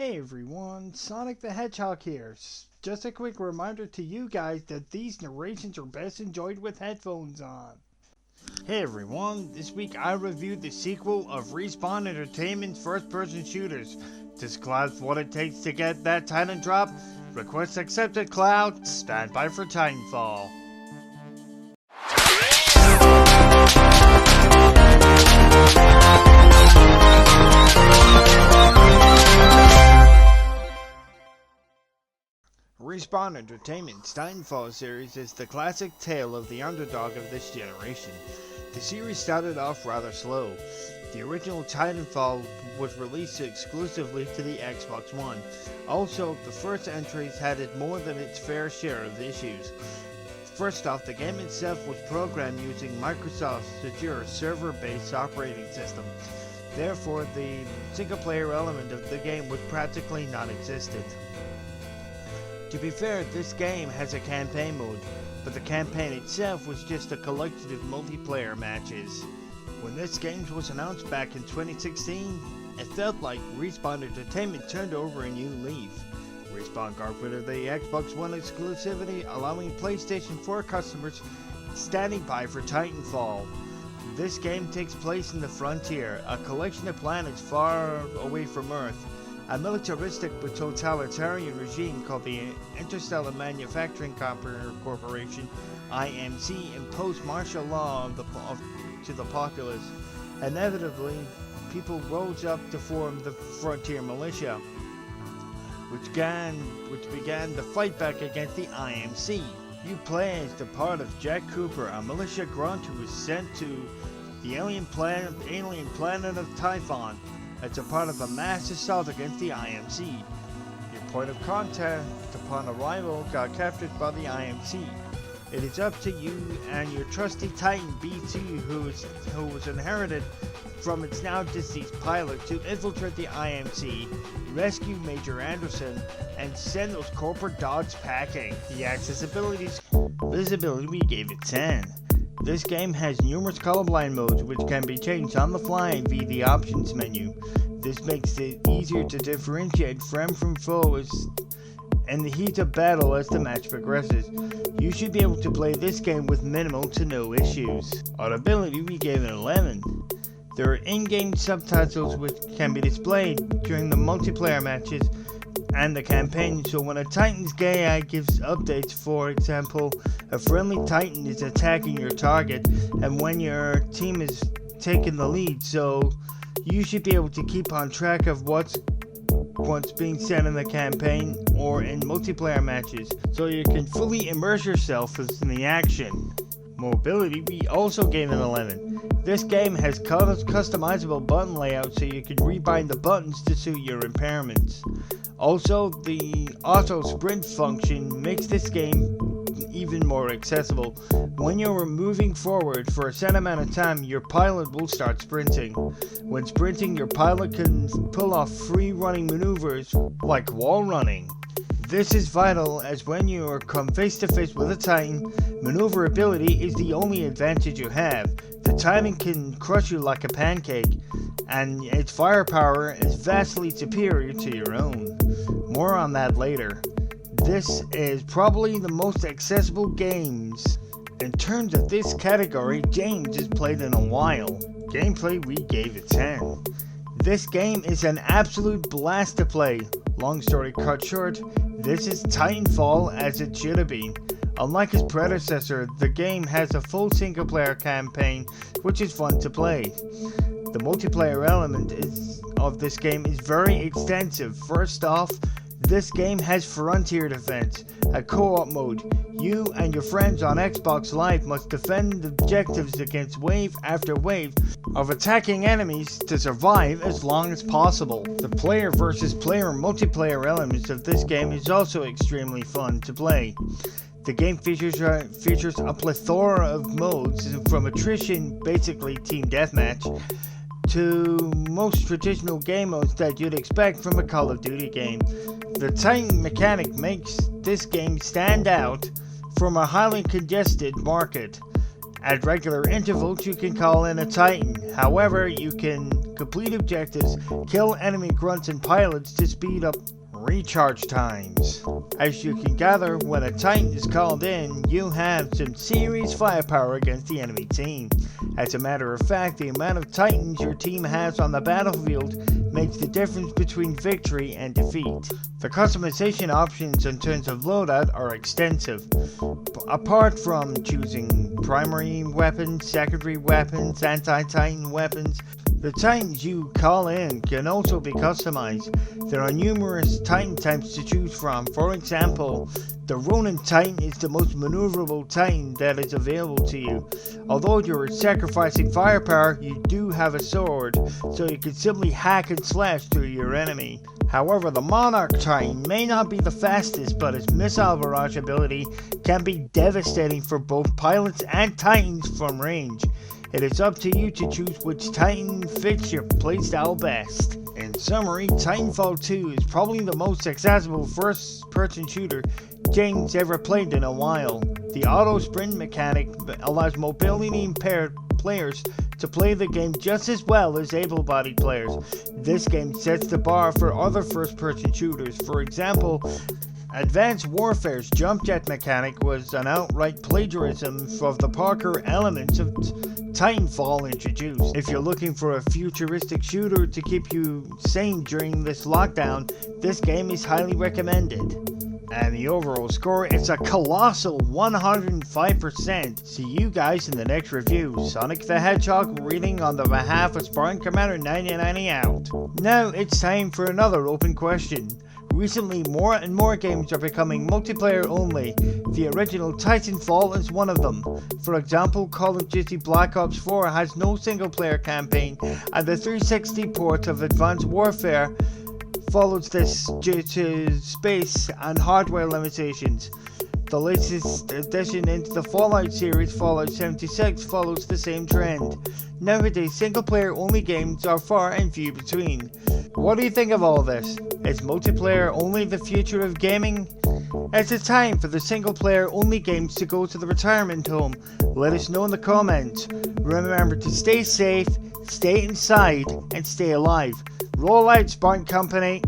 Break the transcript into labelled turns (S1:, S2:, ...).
S1: Hey everyone, Sonic the Hedgehog here. Just a quick reminder to you guys that these narrations are best enjoyed with headphones on. Hey everyone, this week I reviewed the sequel of Respawn Entertainment's first-person shooters. Does Cloud have what it takes to get that Titan drop? Request accepted, Cloud. Stand by for Titanfall. Respawn Entertainment's Titanfall series is the classic tale of the underdog of this generation. The series started off rather slow. The original Titanfall was released exclusively to the Xbox One. Also, the first entries had more than its fair share of issues. First off, the game itself was programmed using Microsoft's Azure server-based operating system. Therefore, the single-player element of the game was practically non-existent. To be fair, this game has a campaign mode, but the campaign itself was just a collection of multiplayer matches. When this game was announced back in 2016, it felt like Respawn Entertainment turned over a new leaf. Respawn got rid of the Xbox One exclusivity, allowing PlayStation 4 customers standing by for Titanfall. This game takes place in the Frontier, a collection of planets far away from Earth. A militaristic but totalitarian regime called the Interstellar Manufacturing Corporation, IMC, imposed martial law to the populace. Inevitably, people rose up to form the Frontier Militia, which began the fight back against the IMC. You play as the part of Jack Cooper, a militia grunt who was sent to the alien planet of Typhon as a part of a mass assault against the IMC. Your point of contact upon arrival got captured by the IMC. It is up to you and your trusty Titan B2, who was inherited from its now deceased pilot, to infiltrate the IMC, rescue Major Anderson, and send those corporate dogs packing. The visibility we gave it 10. This game has numerous colorblind modes which can be changed on the fly via the options menu. This makes it easier to differentiate friend from foe in the heat of battle as the match progresses. You should be able to play this game with minimal to no issues. Audibility, we gave it 11. There are in-game subtitles which can be displayed during the multiplayer matches and the campaign, so when a Titan's AI gives updates, for example, a friendly Titan is attacking your target, and when your team is taking the lead, so you should be able to keep on track of what's being said in the campaign or in multiplayer matches, so you can fully immerse yourself in the action. Mobility, we also gave an 11. This game has customizable button layouts so you can rebind the buttons to suit your impairments. Also, the auto sprint function makes this game even more accessible. When you're moving forward for a set amount of time, your pilot will start sprinting. When sprinting, your pilot can pull off free running maneuvers like wall running. This is vital, as when you come face to face with a Titan, maneuverability is the only advantage you have. The timing can crush you like a pancake, and its firepower is vastly superior to your own. More on that later. This is probably the most accessible games in terms of this category James has played in a while. Gameplay, we gave it 10. This game is an absolute blast to play. Long story cut short, this is Titanfall as it should have been. Unlike its predecessor, the game has a full single-player campaign, which is fun to play. The multiplayer element of this game is very extensive. First off, this game has Frontier Defense, a co-op mode. You and your friends on Xbox Live must defend objectives against wave after wave of attacking enemies to survive as long as possible. The player versus player multiplayer elements of this game is also extremely fun to play. The game features a plethora of modes, from attrition, basically team deathmatch, to most traditional game modes that you'd expect from a Call of Duty game. The Titan mechanic makes this game stand out from a highly congested market. At regular intervals, you can call in a Titan. However, you can complete objectives, kill enemy grunts and pilots to speed up recharge times. As you can gather, when a Titan is called in, you have some serious firepower against the enemy team. As a matter of fact, the amount of Titans your team has on the battlefield makes the difference between victory and defeat. The customization options in terms of loadout are extensive. Apart from choosing primary weapons, secondary weapons, anti-Titan weapons, the Titans you call in can also be customized. There are numerous Titan types to choose from. For example, the Ronin Titan is the most maneuverable Titan that is available to you. Although you're sacrificing firepower, you do have a sword, so you can simply hack and slash through your enemy. However, the Monarch Titan may not be the fastest, but its missile barrage ability can be devastating for both pilots and Titans from range. It is up to you to choose which Titan fits your playstyle best. In summary, Titanfall 2 is probably the most accessible first-person shooter games ever played in a while. The auto sprint mechanic allows mobility impaired players to play the game just as well as able-bodied players. This game sets the bar for other first-person shooters. For example, Advanced Warfare's jump jet mechanic was an outright plagiarism of the parkour elements of Titanfall introduced. If you're looking for a futuristic shooter to keep you sane during this lockdown, this game is highly recommended. And the overall score, it's a colossal 105%. See you guys in the next review. Sonic the Hedgehog reading on the behalf of Spartan Commander 9090 out. Now it's time for another open question. Recently, more and more games are becoming multiplayer only. The original Titanfall is one of them. For example, Call of Duty Black Ops 4 has no single player campaign, and the 360 port of Advanced Warfare follows this due to space and hardware limitations. The latest addition into the Fallout series, Fallout 76, follows the same trend. Nowadays, single-player only games are far and few between. What do you think of all this? Is multiplayer only the future of gaming? It's a time for the single-player only games to go to the retirement home. Let us know in the comments. Remember to stay safe, stay inside, and stay alive. Roll out, Spartan Company.